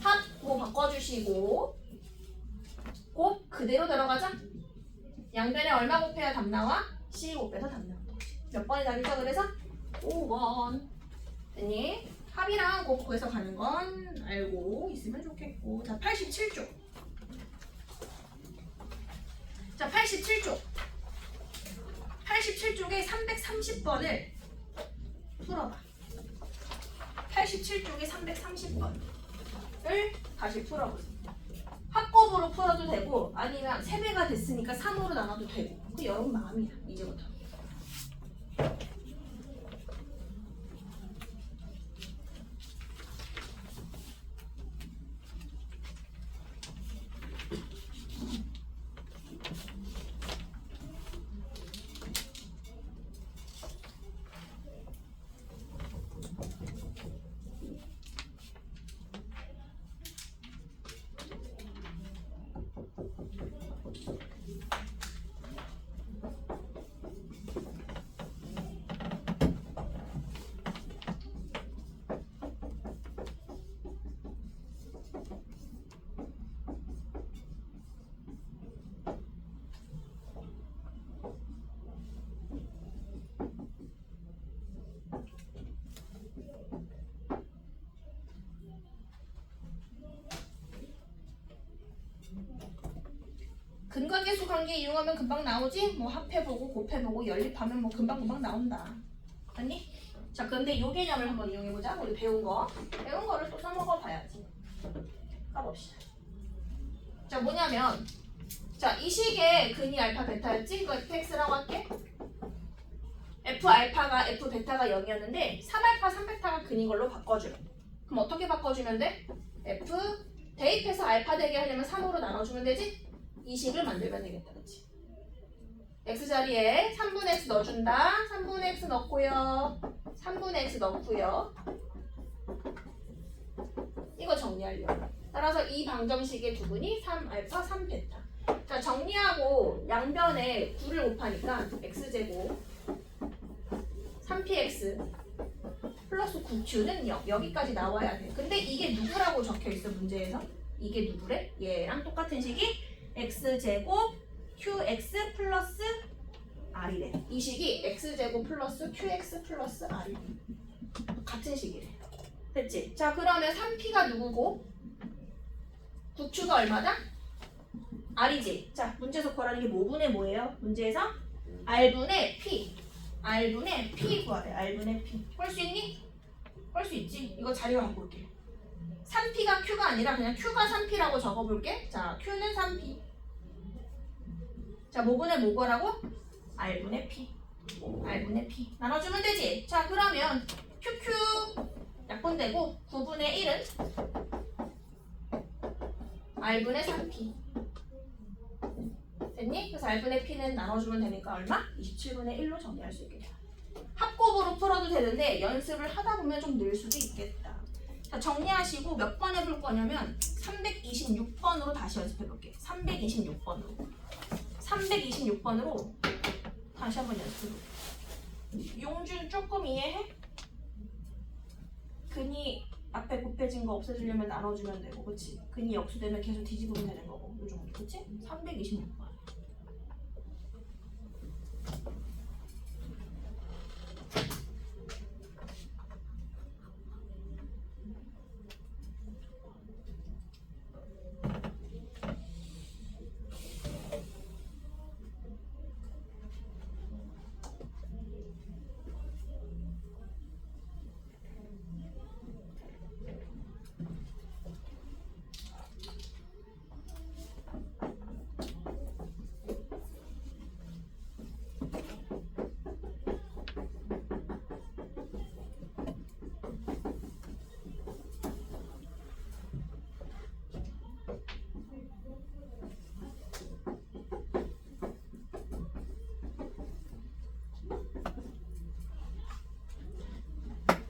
합 뭐 바꿔주시고 곱 그대로 들어가자. 양변에 얼마 곱해야 답 나와? c 곱해서 답 나와. 몇 번이 답이죠? 그래서 5번. 됐니? 합이랑 곱 구해서 가는 건 알고 있으면 좋겠고. 자, 87쪽. 자, 87쪽. 87쪽에 330번을 풀어봐. 87쪽에 330번을 다시 풀어보세요. 합곱으로 풀어도 되고 아니면 3배가 됐으니까 3으로 나눠도 되고 그 여러분 마음이야. 이제부터. 근과계수 관계 이용하면 금방 나오지? 뭐 합해보고 곱해보고 연립하면 뭐 금방금방 나온다. 아니? 자, 근데 요 개념을 한번 이용해보자. 우리 배운 거를 또 써먹어봐야지. 까봅시다. 자, 뭐냐면 자, 이 식의 근이 알파 베타였지? 이거 fx라고 할게. f 알파가 f 베타가 0이었는데 3알파 3베타가 근인 걸로 바꿔주래. 그럼 어떻게 바꿔주면 돼? f 대입해서 알파 되게 하려면 3으로 나눠주면 되지? 이 식을 만들면 되겠다. 그치? x자리에 3분의 x 넣어준다. 3분의 x 넣고요. 3분의 x 넣고요. 이거 정리하려고. 따라서 이 방정식의 두분이 3알파 3베타. 자, 정리하고 양변에 9를 곱하니까 x제곱 3px 플러스 9q는 0. 여기까지 나와야 돼. 근데 이게 누구라고 적혀있어 문제에서? 이게 누구래? 얘랑 똑같은 식이 x제곱 qx 플러스 r이래. 이 식이 x제곱 플러스 qx 플러스 r이래. 같은 식이래. 됐지? 자, 그러면 3p가 누구고 9q가 얼마다? R이지. 자, 문제에서 구하라는 게 뭐분의 뭐예요? 문제에서 R분의 P. R분의 P 구하래. R분의 P. 할 수 있니? 할 수 있지. 이거 자료 갖고 올게. 3P가 Q가 아니라 그냥 Q가 3P라고 적어볼게. 자, Q는 3P. 자, 뭐분의 뭐 구하라고? R분의 P. R분의 P. 나눠주면 되지. 자, 그러면 QQ 약분되고 9분의 1은 R분의 3P. 됐니? 그래서 R분의 P는 나눠주면 되니까 얼마? 27분의 1로 정리할 수 있겠다. 합곱으로 풀어도 되는데 연습을 하다 보면 좀 늘 수도 있겠다. 자, 정리하시고 몇 번 해볼 거냐면 326번으로 다시 연습해 볼게. 326번으로. 326번으로 다시 한번 연습해 볼게. 용준 조금 이해해? 근이 앞에 곱해진 거 없애주려면 나눠주면 되고, 그치? 근이 역수되면 계속 뒤집으면 되는 거고, 요 정도, 그치? 326번.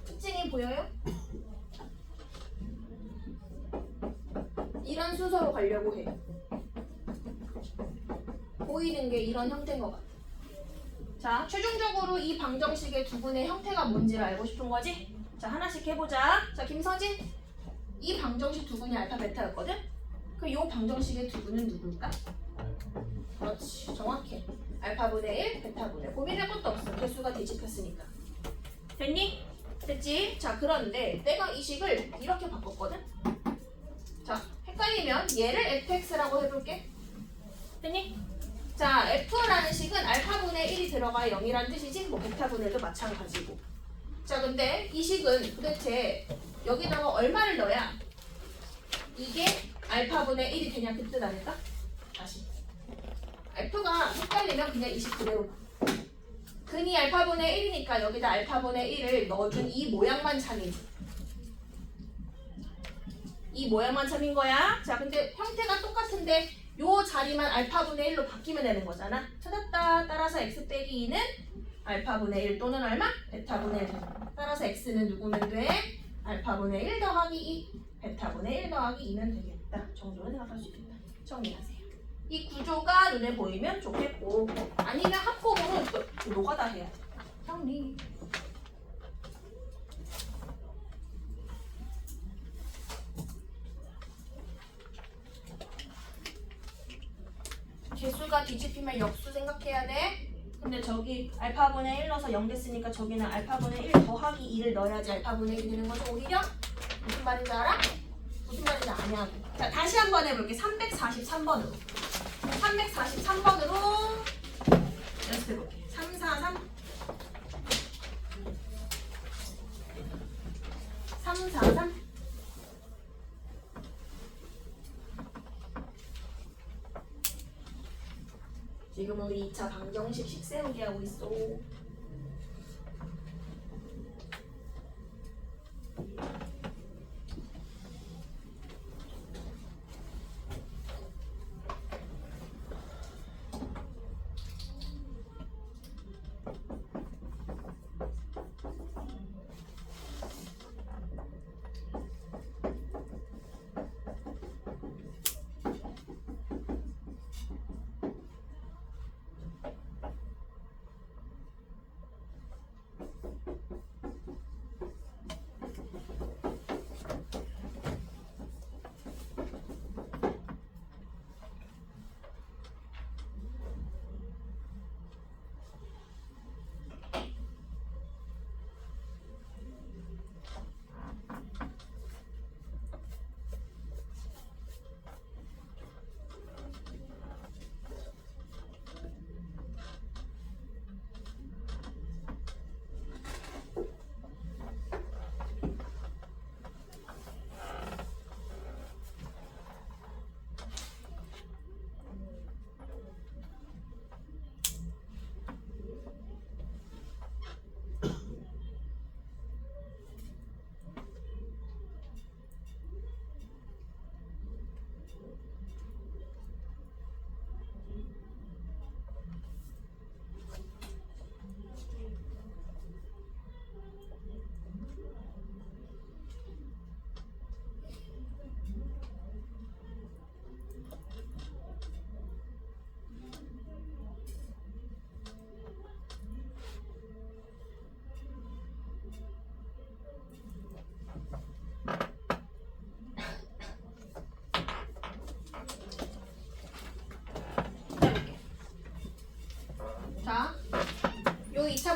특징이 보여요? 이런 순서로 가려고 해. 보이는 게 이런 형태인 것 같아. 자, 최종적으로 이 방정식의 두분의 형태가 뭔지를 알고 싶은 거지? 자, 하나씩 해보자. 자, 김서진. 이 방정식 두분이 알파 베타였거든? 그럼 이 방정식의 두분은 누굴까? 그렇지, 정확해. 알파분의 1, 베타분의 1. 고민할 것도 없어. 개수가 뒤집혔으니까. 됐니? 됐지? 자, 그런데 내가 이 식을 이렇게 바꿨거든? 자, 헷갈리면 얘를 fx라고 해볼게. 됐니? 자, f라는 식은 알파분의 1이 들어가야 0이란 뜻이지? 뭐 베타분의 1도 마찬가지고. 자, 근데 이 식은 도대체 여기다가 얼마를 넣어야 이게 알파분의 1이 되냐 그 뜻 아닐까? 다시. f가 헷갈리면 그냥 이 식 그대로 봐. 근이 알파분의 1이니까 여기다 알파분의 1을 넣어준 이 모양만 참이지. 이 모양만 참인 거야. 자, 근데 형태가 똑같은데 요 자리만 알파분의 1로 바뀌면 되는 거잖아. 찾았다. 따라서 x 빼기 2는 알파분의 1 또는 얼마? 베타분의 1. 따라서 x는 누구면 돼? 알파분의 1 더하기 2, 베타분의 1 더하기 2면 되겠다. 정도로 생각할 수 있겠다. 정리하세요. 이 구조가 눈에 보이면 좋겠고, 아니면 합곡으로 또 노가다 해야 돼. 정리. 개수가 뒤집히면 역수 생각해야 돼. 근데 저기 알파분의 1 넣어서 0 됐으니까 저기는 알파분의 1 더하기 2를 넣어야지 알파분의 1이 되는 거죠. 오히려 무슨 말인지 알아? 무슨 말인지 아냐고. 자, 다시 한번 해볼게. 343번으로 연습해볼게. 343 343 지금 우리 2차 방정식 식 세우기 하고 있어.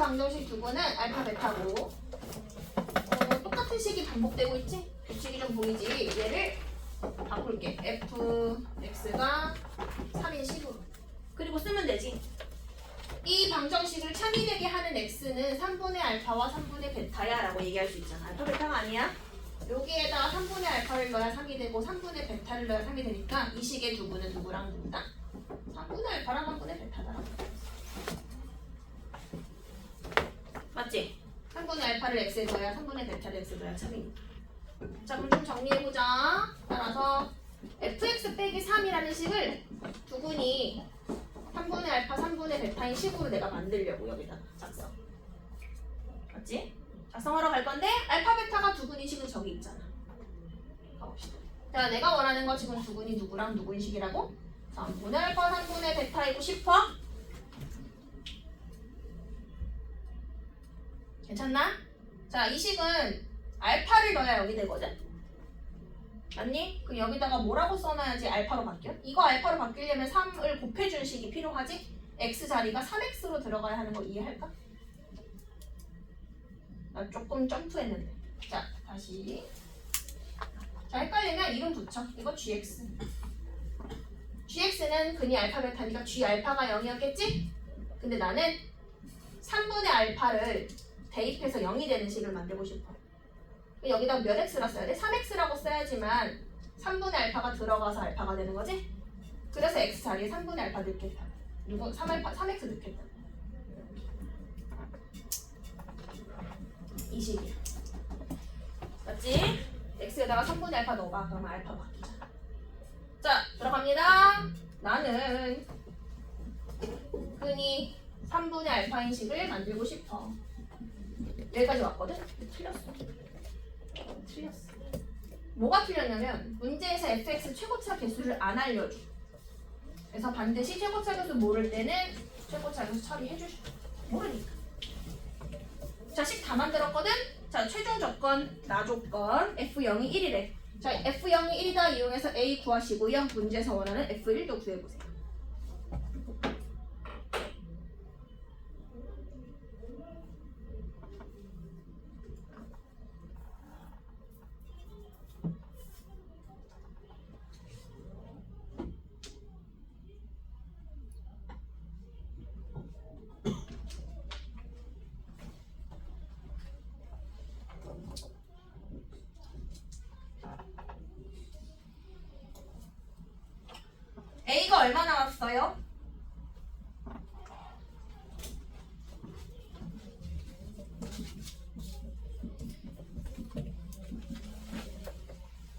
방정식 두고는 알파 베타고 똑같은 식이 반복되고 있지? 규칙이 좀 보이지? 얘를 바꿀게. fx가 3인 식으로. 그리고 쓰면 되지. 이 방정식을 참이되게 하는 x는 3분의 알파와 3분의 베타야 라고 얘기할 수 있잖아. 알파 베타가 아니야? 여기에다가 3분의 알파를 넣어야 3이 되고 3분의 베타를 넣어야 3이 되니까 이 식의 두부는 누구랑 누구다? 3분의 알파랑 3분의 베타다. 맞지? 3분의 알파를 x에 넣어야 3분의 베타를 x에 넣어야 3이니까. 자, 그럼 좀 정리해보자. 따라서 fx 빼기 3이라는 식을 두근이 3분의 알파, 3분의 베타인 식으로 내가 만들려고 여기다가 작성. 맞지? 작성하러 갈 건데 알파, 베타가 두근인 식은 저기 있잖아. 가봅시다. 자, 내가 원하는 거 지금 두근이 누구랑 누구인 식이라고? 3분의 알파, 3분의 베타이고 싶어? 괜찮나? 자, 이 식은 알파를 넣어야 여기 되거든? 맞니? 그럼 여기다가 뭐라고 써놔야지 알파로 바뀌어? 이거 알파로 바뀌려면 3을 곱해준 식이 필요하지? x 자리가 3x로 들어가야 하는 거 이해할까? 나 조금 점프했는데. 자, 다시. 자, 헷갈리면 이름 붙여. 이거 gx. gx는 근이 알파 베타니까 g 알파가 0이었겠지? 근데 나는 3분의 알파를 대입해서 0이 되는 식을 만들고 싶어. 여기다 몇 x라 써야 돼? 3x라고 써야지만 3분의 알파가 들어가서 알파가 되는 거지? 그래서 x 자리에 3분의 알파 넣겠다. 누구? 3x 넣겠다. 이 식이야. 맞지? x에다가 3분의 알파 넣어봐. 그러면 알파 바뀌잖아. 자, 들어갑니다. 나는 근이 3분의 알파인 식을 만들고 싶어. 여기까지 왔거든? 틀렸어. 틀렸어. 뭐가 틀렸냐면 문제에서 fx 최고차 개수를 안 알려줘. 그래서 반드시 최고차 개수 모를 때는 최고차 개수 처리해주셔. 모르니까. 자, 식 다 만들었거든? 자, 최종 조건, 나 조건 f0이 1이래. 자, f0이 1이다 이용해서 a 구하시고요. 문제에서 원하는 f1도 구해보세요. A가 얼마 나왔어요?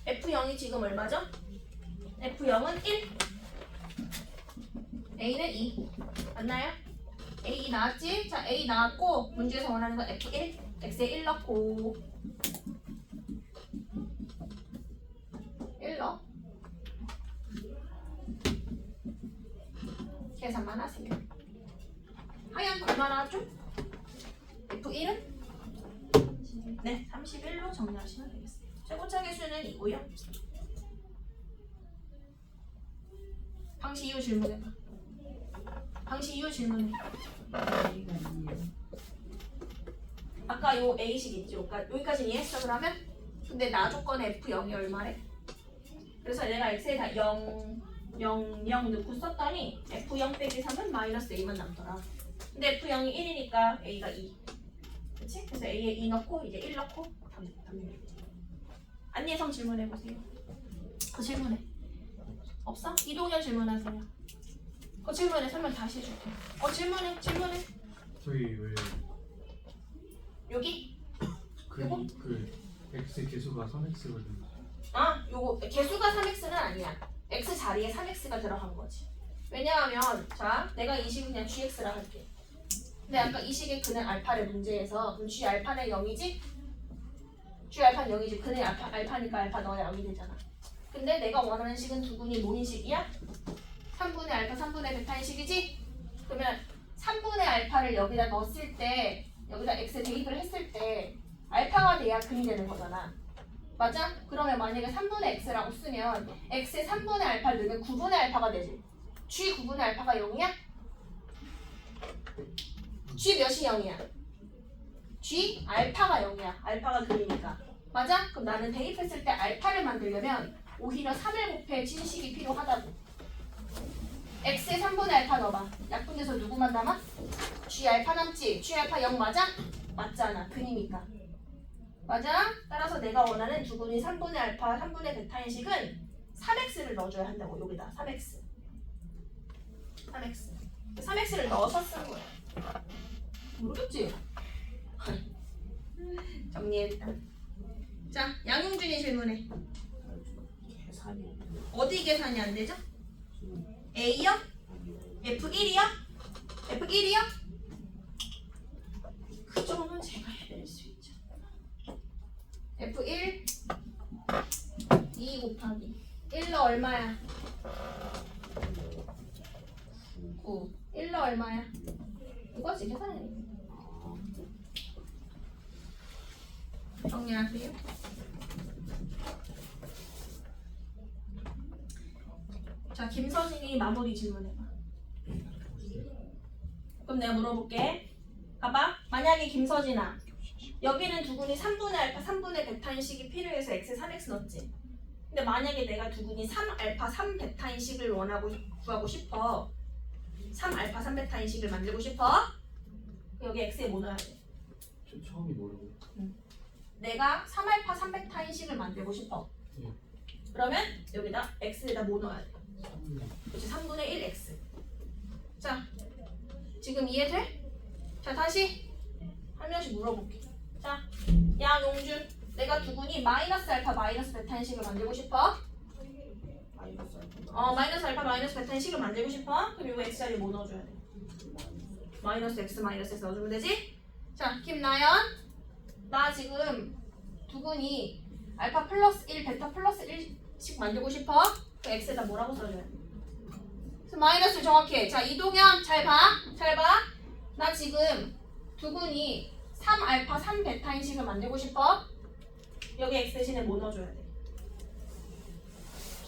F0이 지금 얼마죠? F0은 1, A는 2. 맞나요? A 나왔지? 자, A 나왔고 문제에서 원하는 건 F1, X에 1 넣고 1 넣어. 계산만 하세요. 하얀 얼마 나왔죠? F1은? 네, 31로 정리하시면 되겠어요. 최고차 개수는 이고요. 방시 이후 질문해봐. 방시 이후 질문해. 아까 요 A식 있지? 여기까지 이해했어 그러면? 근데 나 조건에 F0이 얼마래? 그래서 내가 X에다 0 넣고 썼더니 F0 빼기 3은 마이너스 A만 남더라. 근데 F0이 1이니까 A가 2. 그치? 그래서 A에 2 넣고 이제 1 넣고 답니다. 안예성 질문해보세요. 그 질문해. 없어? 이동현 질문하세요. 그 질문에 설명 다시 해줄게. 질문해. 저희 왜 여기? 그 x 개수가 3x거든요. 아, 요거 개수가 3x는 아니야. x 자리에 3x가 들어간 거지. 왜냐하면 자, 내가 이 식은 그냥 gx라 할게. 근데 아까 이 식의 근은 알파를 문제에서 그럼 g 알파는 0이지? g 알파는 0이지. 근은 알파니까 알파 넣어야 0이 되잖아. 근데 내가 원하는 식은 두근이 뭐인 식이야? 3분의 알파, 3분의 베타인 식이지? 그러면 3분의 알파를 여기다 넣었을 때 여기다 x 대입을 했을 때 알파가 돼야 근이 되는 거잖아. 맞아? 그러면 만약에 3분의 x라고 쓰면 x에 3분의 알파를 넣으면 9분의 알파가 되지. g 9분의 알파가 0이야? g 몇이 0이야? G 알파가 0이야. 알파가 그리니까. 맞아? 그럼 나는 대입했을 때 알파를 만들려면 오히려 3을 곱해 진식이 필요하다고. x의 3분의 알파 넣어봐. 약분돼서 누구만 남아? G 알파 남지? G 알파 0 맞아? 맞잖아. 근이니까. 맞아? 따라서 내가 원하는 두근이 3분의 알파, 3분의 베타인 식은 3x를 넣어줘야 한다고. 여기다 3x. 3x를 넣어서 쓴 거야. 모르겠지? 정리했다. 자, 양용준이 질문해. 계산이 안 돼. 어디 계산이 안 되죠? A요? F1이요? F1이요? 그 정도는 제가 해낼 수 있죠. F1 2 곱하기 1로 얼마야? 9. 1로 얼마야? 이거지 계산해. 정리하세요. 자, 김서진이 마무리 질문해봐. 그럼 내가 물어볼게. 봐봐. 만약에 김서진아, 여기는 두근이 3분의 알파, 3분의 베타인 식이 필요해서 x에 3x 넣었지. 근데 만약에 내가 두근이 3알파, 3베타인 식을 구하고 싶어. 3알파, 3베타인 식을 만들고 싶어. 여기 x에 뭐 넣어야 돼? 저 처음이 뭐라고? 내가 3알파, 3베타인 식을 만들고 싶어. 네. 그러면 여기다 x에다 뭐 넣어야 돼? 3분의 그렇지, 3분의 1x. 자, 지금 이해돼? 자, 다시 한 명씩 물어볼게. 자, 양용준, 내가 두근이 마이너스 알파, 마이너스 베타인 식을 만들고 싶어. 마이너스 알파. 마이너스 알파, 마이너스 베타인 식을 만들고 싶어. 그럼 이거 x 자리에 뭐 넣어줘야 돼? 마이너스 x 넣어주면 되지? 자, 김나연, 나 지금 두근이 알파 플러스 1, 베타 플러스 1씩 만들고 싶어. 그 x에다 뭐라고 써줘야 돼? 그래서 마이너스 정확해. 자, 이동현 잘 봐. 잘 봐. 나 지금 두근이 3알파 3베타인 식을 만들고 싶어. 여기 x 대신에 뭐 넣어줘야 돼?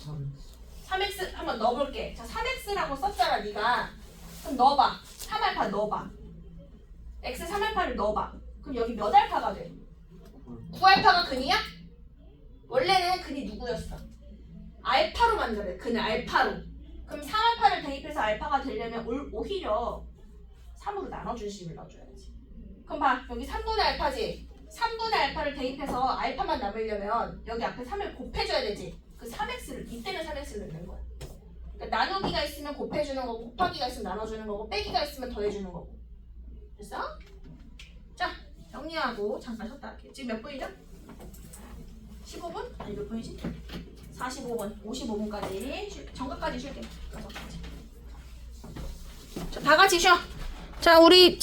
3x 3x 한번 넣어볼게. 자, 3x라고 썼잖아 네가. 그럼 넣어봐. 3알파 넣어봐. x 3알파를 넣어봐. 그럼 여기 몇 알파가 돼? 9알파가 근이야? 원래는 근이 누구였어? 알파로 만들어야 돼. 근을 알파로. 그럼 3알파를 대입해서 알파가 되려면 오히려 3으로 나눠준 식을 넣어줘야지. 그럼 봐. 여기 3분의 알파지. 3분의 알파를 대입해서 알파만 남으려면 여기 앞에 3을 곱해줘야 되지. 그 3x를 이때는 3x를 넣는 거야. 그러니까 나누기가 있으면 곱해주는 거고, 곱하기가 있으면 나눠주는 거고, 빼기가 있으면 더해주는 거고. 됐어? 자, 정리하고 잠깐 쉬었다 할게. 지금 몇 분이죠? 15분? 아니 몇 분이지? 45분, 55분까지 정각까지 쉴게. 5가지. 자, 다 같이 쉬어. 자, 우리